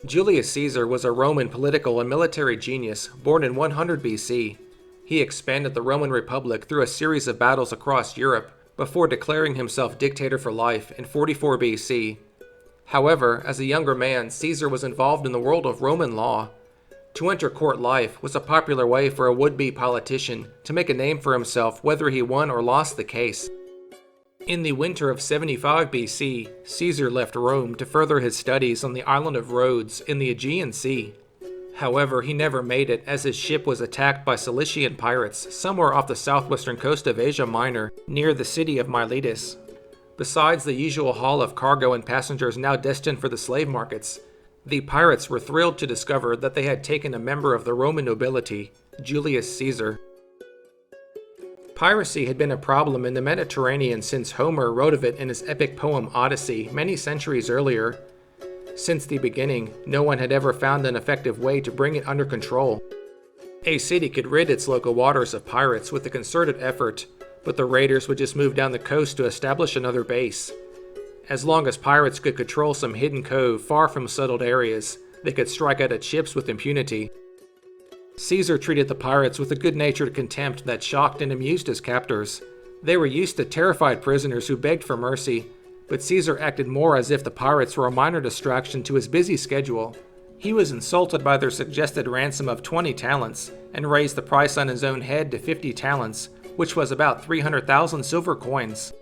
Julius Caesar was a Roman political and military genius born in 100 BC. He expanded the Roman Republic through a series of battles across Europe before declaring himself dictator for life in 44 BC. However, as a younger man, Caesar was involved in the world of Roman law. To enter court life was a popular way for a would-be politician to make a name for himself whether he won or lost the case. In the winter of 75 BC, Caesar left Rome to further his studies on the island of Rhodes in the Aegean Sea. However, he never made it as his ship was attacked by Cilician pirates somewhere off the southwestern coast of Asia Minor, near the city of Miletus. Besides the usual haul of cargo and passengers now destined for the slave markets, the pirates were thrilled to discover that they had taken a member of the Roman nobility, Julius Caesar. Piracy had been a problem in the Mediterranean since Homer wrote of it in his epic poem Odyssey many centuries earlier. Since the beginning, no one had ever found an effective way to bring it under control. A city could rid its local waters of pirates with a concerted effort, but the raiders would just move down the coast to establish another base. As long as pirates could control some hidden cove far from settled areas, they could strike out at ships with impunity. Caesar treated the pirates with a good-natured contempt that shocked and amused his captors. They were used to terrified prisoners who begged for mercy, but Caesar acted more as if the pirates were a minor distraction to his busy schedule. He was insulted by their suggested ransom of 20 talents, and raised the price on his own head to 50 talents, which was about 300,000 silver coins.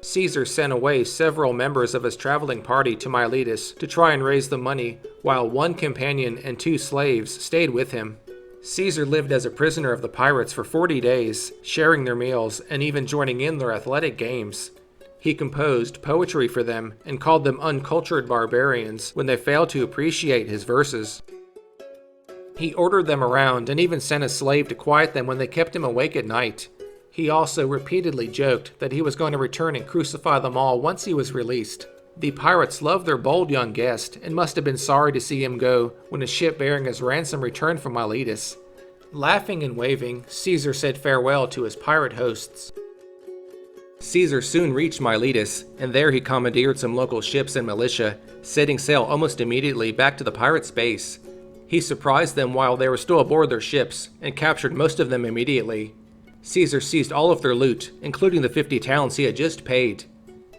Caesar sent away several members of his traveling party to Miletus to try and raise the money, while one companion and 2 slaves stayed with him. Caesar lived as a prisoner of the pirates for 40 days, sharing their meals and even joining in their athletic games. He composed poetry for them and called them uncultured barbarians when they failed to appreciate his verses. He ordered them around and even sent a slave to quiet them when they kept him awake at night. He also repeatedly joked that he was going to return and crucify them all once he was released. The pirates loved their bold young guest and must have been sorry to see him go when a ship bearing his ransom returned from Miletus. Laughing and waving, Caesar said farewell to his pirate hosts. Caesar soon reached Miletus, and there he commandeered some local ships and militia, setting sail almost immediately back to the pirates' base. He surprised them while they were still aboard their ships, and captured most of them immediately. Caesar seized all of their loot, including the 50 talents he had just paid.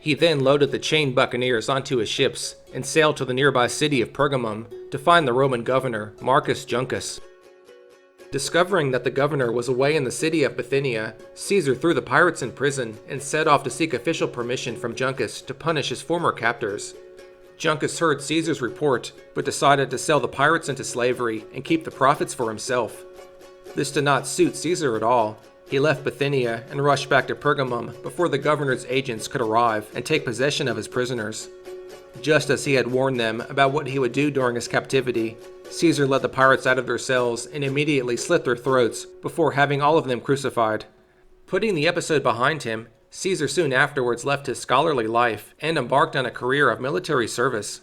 He then loaded the chained buccaneers onto his ships, and sailed to the nearby city of Pergamum to find the Roman governor, Marcus Juncus. Discovering that the governor was away in the city of Bithynia, Caesar threw the pirates in prison and set off to seek official permission from Juncus to punish his former captors. Juncus heard Caesar's report, but decided to sell the pirates into slavery and keep the profits for himself. This did not suit Caesar at all. He left Bithynia and rushed back to Pergamum before the governor's agents could arrive and take possession of his prisoners. Just as he had warned them about what he would do during his captivity, Caesar led the pirates out of their cells and immediately slit their throats before having all of them crucified. Putting the episode behind him, Caesar soon afterwards left his scholarly life and embarked on a career of military service.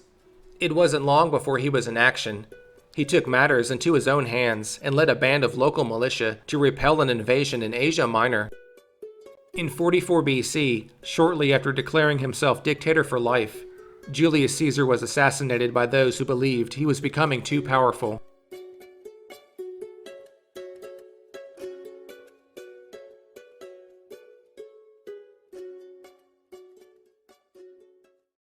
It wasn't long before he was in action. He took matters into his own hands and led a band of local militia to repel an invasion in Asia Minor. In 44 BC, shortly after declaring himself dictator for life, Julius Caesar was assassinated by those who believed he was becoming too powerful.